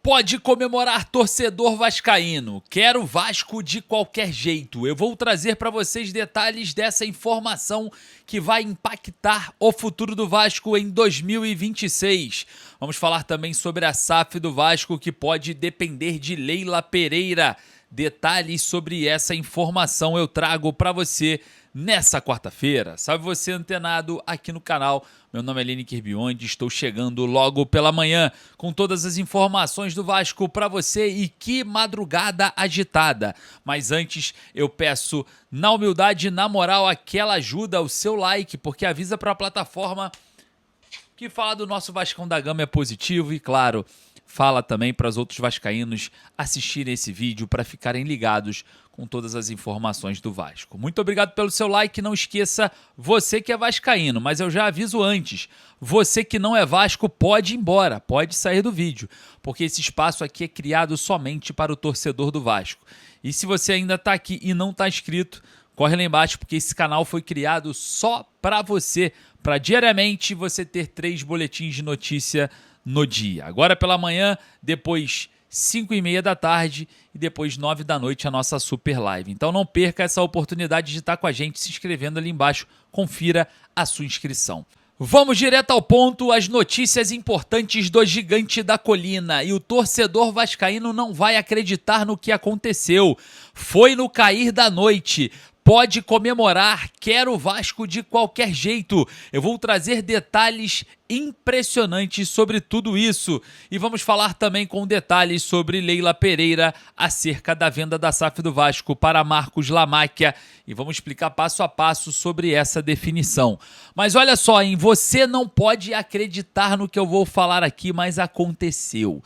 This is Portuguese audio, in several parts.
Pode comemorar, torcedor vascaíno. Quero Vasco de qualquer jeito. Eu vou trazer para vocês detalhes dessa informação que vai impactar o futuro do Vasco em 2026. Vamos falar também sobre a SAF do Vasco, que pode depender de Leila Pereira. Detalhes sobre essa informação eu trago para você nessa quarta-feira. Salve você antenado aqui no canal. Meu nome é Lineker Biondi, estou chegando logo pela manhã com todas as informações do Vasco para você e que madrugada agitada. Mas antes eu peço, na humildade, na moral, aquela ajuda, o seu like, porque avisa para a plataforma que falar do nosso Vascão da Gama é positivo e, claro, fala também para os outros vascaínos assistirem esse vídeo para ficarem ligados com todas as informações do Vasco. Muito obrigado pelo seu like. Não esqueça, você que é vascaíno, mas eu já aviso antes, você que não é Vasco pode ir embora, pode sair do vídeo, porque esse espaço aqui é criado somente para o torcedor do Vasco. E se você ainda está aqui e não está inscrito, corre lá embaixo, porque esse canal foi criado só para você, para diariamente você ter 3 boletins de notícia no dia. Agora pela manhã, depois 5h30 da tarde e depois 9 da noite a nossa super live. Então não perca essa oportunidade de estar com a gente se inscrevendo ali embaixo. Confira a sua inscrição. Vamos direto ao ponto, as notícias importantes do Gigante da Colina. E o torcedor vascaíno não vai acreditar no que aconteceu. Foi no cair da noite. Pode comemorar, quero o Vasco de qualquer jeito. Eu vou trazer detalhes impressionantes sobre tudo isso. E vamos falar também com detalhes sobre Leila Pereira acerca da venda da SAF do Vasco para Marcos Lamáquia. E vamos explicar passo a passo sobre essa definição. Mas olha só, hein? Você não pode acreditar no que eu vou falar aqui, mas aconteceu.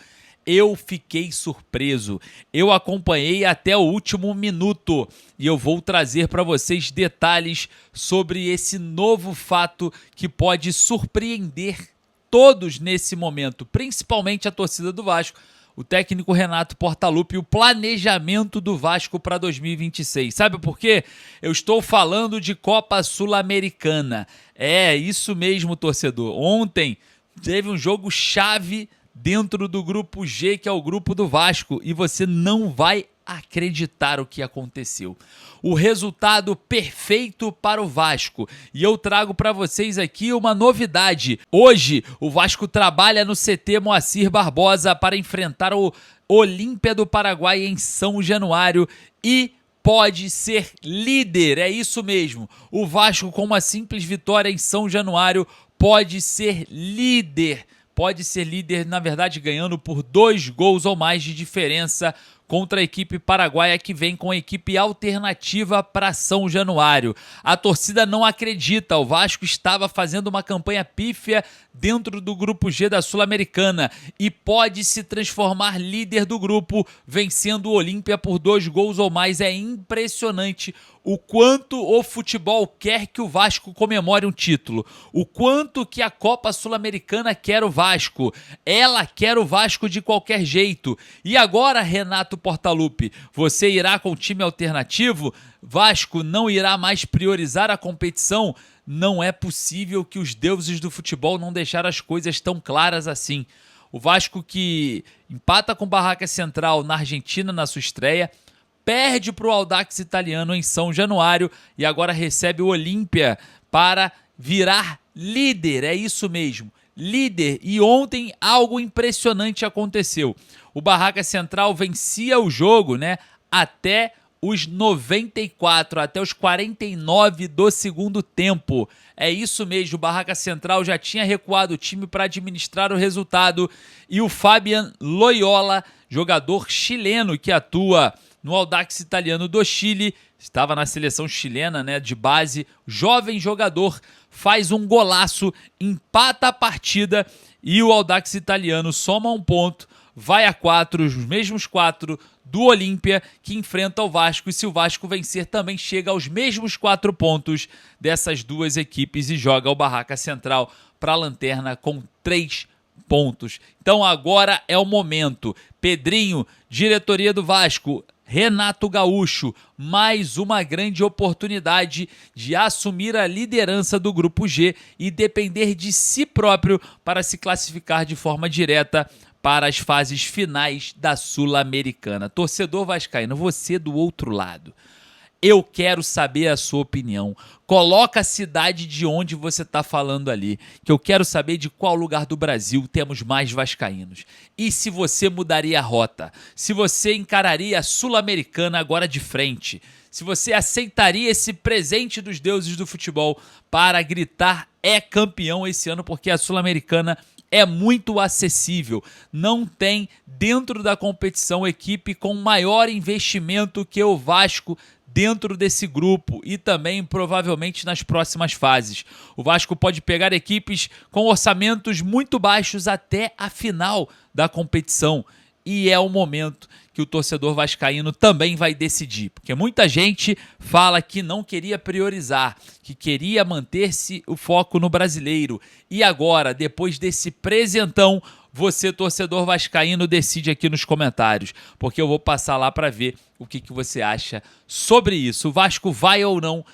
Eu fiquei surpreso, eu acompanhei até o último minuto e eu vou trazer para vocês detalhes sobre esse novo fato que pode surpreender todos nesse momento, principalmente a torcida do Vasco, o técnico Renato Portaluppi e o planejamento do Vasco para 2026. Sabe por quê? Eu estou falando de Copa Sul-Americana. É, isso mesmo, torcedor. Ontem teve um jogo chave dentro do grupo G, que é o grupo do Vasco, e você não vai acreditar o que aconteceu. O resultado perfeito para o Vasco. E eu trago para vocês aqui uma novidade. Hoje, o Vasco trabalha no CT Moacir Barbosa para enfrentar o Olímpia do Paraguai em São Januário e pode ser líder. É isso mesmo. O Vasco, com uma simples vitória em São Januário, pode ser líder. Pode ser líder, na verdade, ganhando por 2 gols ou mais de diferença contra a equipe paraguaia que vem com a equipe alternativa para São Januário. A torcida não acredita, o Vasco estava fazendo uma campanha pífia dentro do grupo G da Sul-Americana e pode se transformar líder do grupo, vencendo o Olímpia por 2 gols ou mais. É impressionante o quanto o futebol quer que o Vasco comemore um título, o quanto que a Copa Sul-Americana quer o Vasco. Ela quer o Vasco de qualquer jeito. E agora, Renato Portaluppi, você irá com o time alternativo? Vasco não irá mais priorizar a competição? Não é possível que os deuses do futebol não deixaram as coisas tão claras assim. O Vasco, que empata com o Barraca Central na Argentina na sua estreia, perde para o Audax Italiano em São Januário e agora recebe o Olímpia para virar líder. É isso mesmo, líder. E ontem algo impressionante aconteceu. O Barraca Central vencia o jogo, né, até os 94, até os 49 do segundo tempo. É isso mesmo, o Barraca Central já tinha recuado o time para administrar o resultado e o Fabian Loyola, jogador chileno que atua no Audax Italiano do Chile, estava na seleção chilena, né, de base, jovem jogador, faz um golaço, empata a partida e o Audax Italiano soma 1 ponto, vai a 4, os mesmos 4 do Olímpia, que enfrenta o Vasco, e se o Vasco vencer também chega aos mesmos 4 pontos dessas duas equipes e joga o Barraca Central para a lanterna com 3 pontos. Então agora é o momento. Pedrinho, diretoria do Vasco, Renato Gaúcho, mais uma grande oportunidade de assumir a liderança do Grupo G e depender de si próprio para se classificar de forma direta para as fases finais da Sul-Americana. Torcedor vascaíno, você do outro lado, eu quero saber a sua opinião. Coloca a cidade de onde você está falando ali, que eu quero saber de qual lugar do Brasil temos mais vascaínos. E se você mudaria a rota, se você encararia a Sul-Americana agora de frente, se você aceitaria esse presente dos deuses do futebol para gritar é campeão esse ano, porque a Sul-Americana é muito acessível. Não tem dentro da competição equipe com maior investimento que o Vasco dentro desse grupo e também provavelmente nas próximas fases. O Vasco pode pegar equipes com orçamentos muito baixos até a final da competição. E é o momento que o torcedor vascaíno também vai decidir. Porque muita gente fala que não queria priorizar, que queria manter-se o foco no brasileiro. E agora, depois desse presentão, você, torcedor vascaíno, decide aqui nos comentários. Porque eu vou passar lá para ver o que você acha sobre isso. O Vasco vai ou não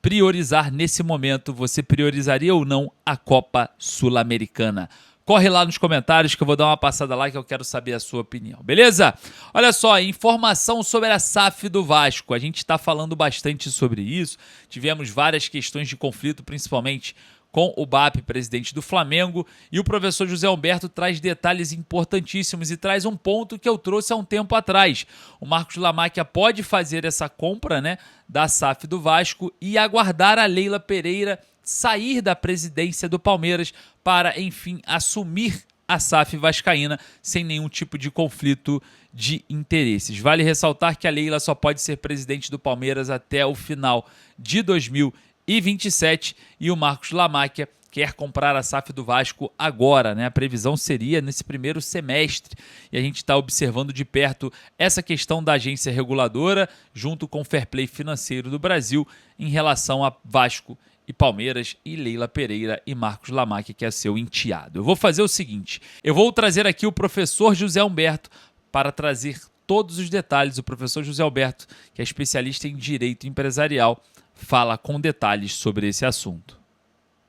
priorizar nesse momento? Você priorizaria ou não a Copa Sul-Americana? Corre lá nos comentários que eu vou dar uma passada lá que eu quero saber a sua opinião, beleza? Olha só, informação sobre a SAF do Vasco. A gente está falando bastante sobre isso. Tivemos várias questões de conflito, principalmente com o BAP, presidente do Flamengo, e o professor José Humberto traz detalhes importantíssimos e traz um ponto que eu trouxe há um tempo atrás. O Marcos Lamáquia pode fazer essa compra, né, da SAF do Vasco e aguardar a Leila Pereira sair da presidência do Palmeiras para, enfim, assumir a SAF vascaína sem nenhum tipo de conflito de interesses. Vale ressaltar que a Leila só pode ser presidente do Palmeiras até o final de 2027 e o Marcos Lamáquia quer comprar a SAF do Vasco agora, né? A previsão seria nesse primeiro semestre e a gente está observando de perto essa questão da agência reguladora junto com o Fair Play Financeiro do Brasil em relação a Vasco e Palmeiras e Leila Pereira e Marcos Lamáquia, que é seu enteado. Eu vou fazer o seguinte, eu vou trazer aqui o professor José Humberto para trazer todos os detalhes. O professor José Humberto, que é especialista em direito empresarial, fala com detalhes sobre esse assunto.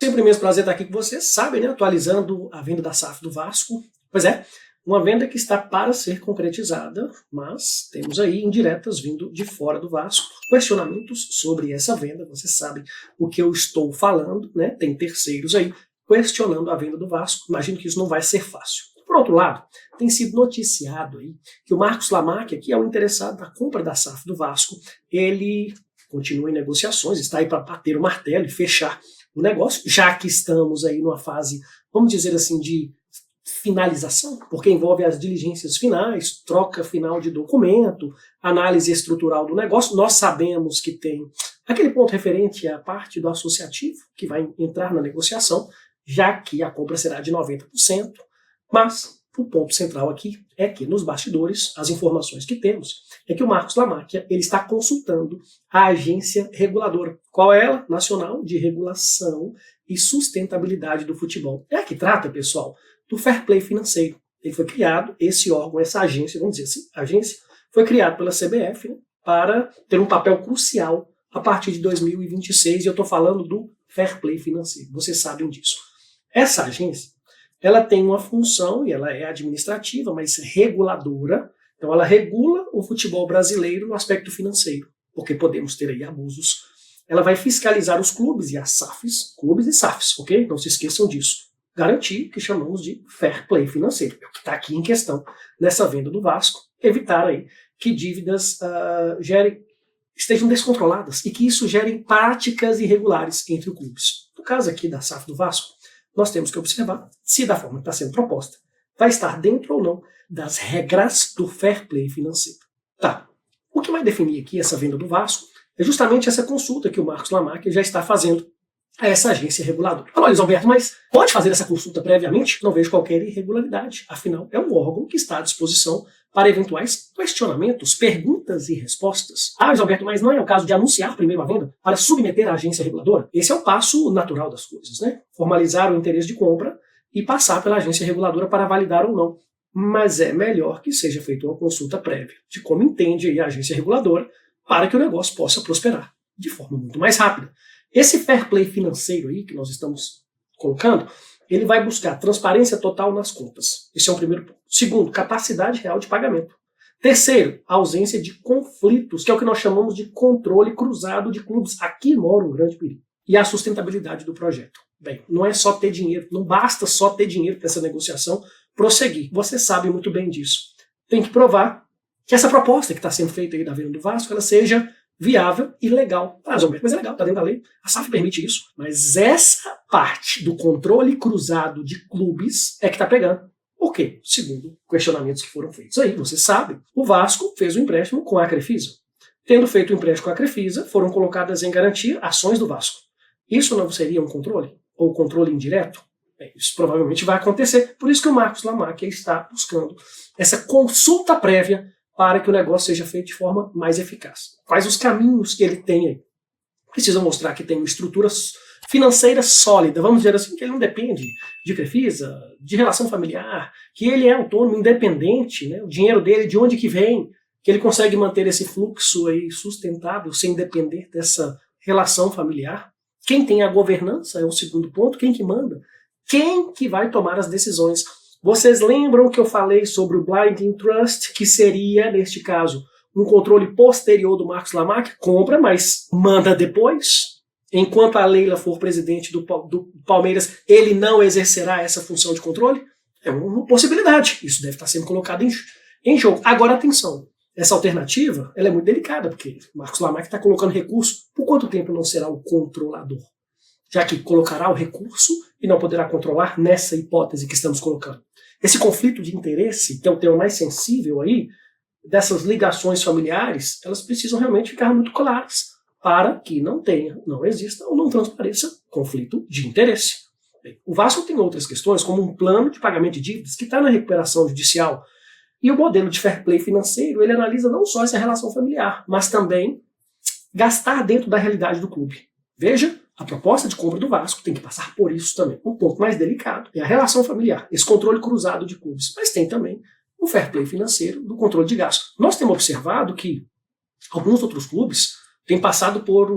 Sempre mesmo prazer estar aqui com vocês, sabem, né? Atualizando a venda da SAF do Vasco. Pois é, uma venda que está para ser concretizada, mas temos aí indiretas vindo de fora do Vasco, questionamentos sobre essa venda. Vocês sabem o que eu estou falando, né? Tem terceiros aí questionando a venda do Vasco. Imagino que isso não vai ser fácil. Por outro lado, tem sido noticiado aí que o Marcos Lamáquia, que é o interessado na compra da SAF do Vasco, ele continua em negociações, está aí para bater o martelo e fechar o negócio, já que estamos aí numa fase, vamos dizer assim, de finalização, porque envolve as diligências finais, troca final de documento, análise estrutural do negócio. Nós sabemos que tem aquele ponto referente à parte do associativo, que vai entrar na negociação, já que a compra será de 90%, mas o ponto central aqui é que nos bastidores, as informações que temos é que o Marcos Lamáquia ele está consultando a agência reguladora. Qual é ela? Nacional de Regulação e Sustentabilidade do Futebol. É a que trata, pessoal, do Fair Play Financeiro. Ele foi criado, esse órgão, essa agência, vamos dizer assim, a agência foi criada pela CBF, né, para ter um papel crucial a partir de 2026, e eu estou falando do Fair Play Financeiro. Vocês sabem disso. Essa agência ela tem uma função, e ela é administrativa, mas reguladora. Então ela regula o futebol brasileiro no aspecto financeiro, porque podemos ter aí abusos. Ela vai fiscalizar os clubes e as SAFs, clubes e SAFs, ok? Não se esqueçam disso. Garantir o que chamamos de fair play financeiro, é o que está aqui em questão nessa venda do Vasco. Evitar aí que dívidas estejam descontroladas e que isso gere práticas irregulares entre os clubes. No caso aqui da SAF do Vasco, nós temos que observar se da forma que está sendo proposta vai estar dentro ou não das regras do fair play financeiro. Tá. O que vai definir aqui essa venda do Vasco é justamente essa consulta que o Marcos Lamáquia já está fazendo a essa agência reguladora. Olha, Luiz Alberto, mas pode fazer essa consulta previamente? Não vejo qualquer irregularidade. Afinal, é um órgão que está à disposição para eventuais questionamentos, perguntas e respostas. Ah, Luiz Alberto, mas não é o caso de anunciar primeiro a venda para submeter à agência reguladora? Esse é o passo natural das coisas, né? Formalizar o interesse de compra e passar pela agência reguladora para validar ou não. Mas é melhor que seja feita uma consulta prévia de como entende aí a agência reguladora para que o negócio possa prosperar de forma muito mais rápida. Esse fair play financeiro aí que nós estamos colocando ele vai buscar transparência total nas contas. Esse é o primeiro ponto. Segundo, capacidade real de pagamento. Terceiro, ausência de conflitos, que é o que nós chamamos de controle cruzado de clubes. Aqui mora um grande perigo. E a sustentabilidade do projeto. Bem, não é só ter dinheiro, não basta só ter dinheiro para essa negociação prosseguir. Você sabe muito bem disso. Tem que provar que essa proposta que está sendo feita aí da venda do Vasco, ela seja viável e legal. Mas é legal, está dentro da lei, a SAF permite isso. Mas essa parte do controle cruzado de clubes é que está pegando. Por quê? Segundo questionamentos que foram feitos aí, você sabe, o Vasco fez um empréstimo com a Crefisa. Tendo feito o empréstimo com a Crefisa, foram colocadas em garantia ações do Vasco. Isso não seria um controle? Ou controle indireto? Bem, isso provavelmente vai acontecer. Por isso que o Marcos Lamáquia está buscando essa consulta prévia para que o negócio seja feito de forma mais eficaz. Quais os caminhos que ele tem aí? Precisa mostrar que tem uma estrutura financeira sólida, vamos dizer assim, que ele não depende de Crefisa, de relação familiar, que ele é autônomo, independente, né? O dinheiro dele, de onde que vem, que ele consegue manter esse fluxo aí sustentável sem depender dessa relação familiar. Quem tem a governança é o segundo ponto, quem que manda? Quem que vai tomar as decisões? Vocês lembram que eu falei sobre o Blind Trust, que seria, neste caso, um controle posterior do Marcos Lamáquia? Compra, mas manda depois. Enquanto a Leila for presidente do Palmeiras, ele não exercerá essa função de controle? É uma possibilidade. Isso deve estar sendo colocado em jogo. Agora, atenção. Essa alternativa ela é muito delicada, porque o Marcos Lamáquia está colocando recurso. Por quanto tempo não será o controlador? Já que colocará o recurso e não poderá controlar nessa hipótese que estamos colocando. Esse conflito de interesse, que é o tema mais sensível aí, dessas ligações familiares, elas precisam realmente ficar muito claras para que não tenha, não exista ou não transpareça conflito de interesse. Bem, o Vasco tem outras questões, como um plano de pagamento de dívidas que está na recuperação judicial. E o modelo de fair play financeiro, ele analisa não só essa relação familiar, mas também gastar dentro da realidade do clube. Veja, a proposta de compra do Vasco tem que passar por isso também. O ponto mais delicado é a relação familiar, esse controle cruzado de clubes. Mas tem também o fair play financeiro do controle de gastos. Nós temos observado que alguns outros clubes têm passado por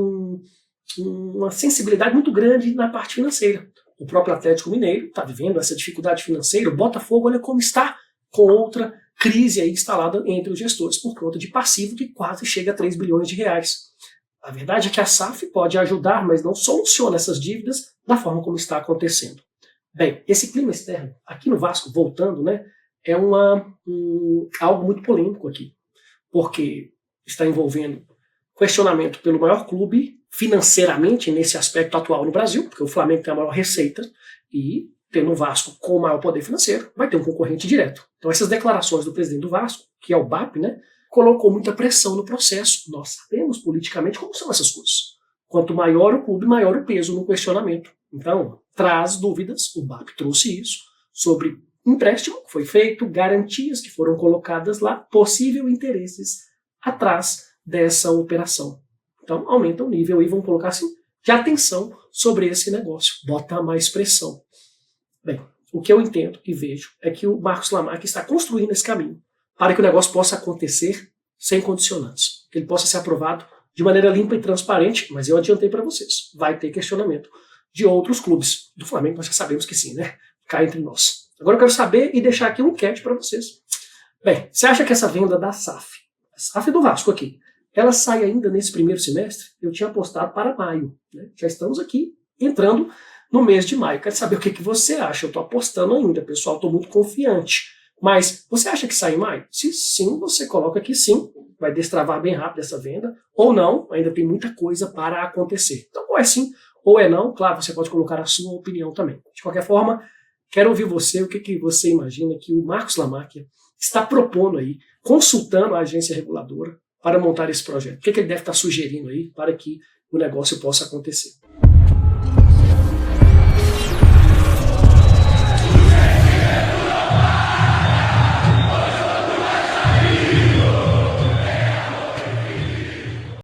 uma sensibilidade muito grande na parte financeira. O próprio Atlético Mineiro está vivendo essa dificuldade financeira. O Botafogo, olha como está com outra crise aí instalada entre os gestores por conta de passivo que quase chega a 3 bilhões de reais. A verdade é que a SAF pode ajudar, mas não soluciona essas dívidas da forma como está acontecendo. Bem, esse clima externo, aqui no Vasco, voltando, né, é algo muito polêmico aqui, porque está envolvendo questionamento pelo maior clube financeiramente nesse aspecto atual no Brasil, porque o Flamengo tem a maior receita e tendo o Vasco com o maior poder financeiro, vai ter um concorrente direto. Então essas declarações do presidente do Vasco, que é o BAP, né, colocou muita pressão no processo. Nós sabemos politicamente como são essas coisas. Quanto maior o clube, maior o peso no questionamento. Então, traz dúvidas, o BAP trouxe isso, sobre empréstimo que foi feito, garantias que foram colocadas lá, possível interesses atrás dessa operação. Então, aumenta o nível e vamos colocar assim, de atenção sobre esse negócio. Bota mais pressão. Bem, o que eu entendo e vejo é que o Marcos Lamáquia está construindo esse caminho para que o negócio possa acontecer sem condicionantes, que ele possa ser aprovado de maneira limpa e transparente, mas eu adiantei para vocês, vai ter questionamento de outros clubes. Do Flamengo nós já sabemos que sim, né? Cá entre nós. Agora eu quero saber e deixar aqui um enquete para vocês. Bem, você acha que essa venda da SAF, a SAF do Vasco aqui, ela sai ainda nesse primeiro semestre? Eu tinha apostado para maio, né? Já estamos aqui entrando no mês de maio. Quero saber o que você acha. Eu estou apostando ainda, pessoal, estou muito confiante. Mas você acha que sai em maio? Se sim, você coloca aqui sim, vai destravar bem rápido essa venda, ou não, ainda tem muita coisa para acontecer. Então, ou é sim, ou é não, claro, você pode colocar a sua opinião também. De qualquer forma, quero ouvir você, o que você imagina que o Marcos Lamáquia está propondo aí, consultando a agência reguladora para montar esse projeto. O que ele deve estar sugerindo aí para que o negócio possa acontecer.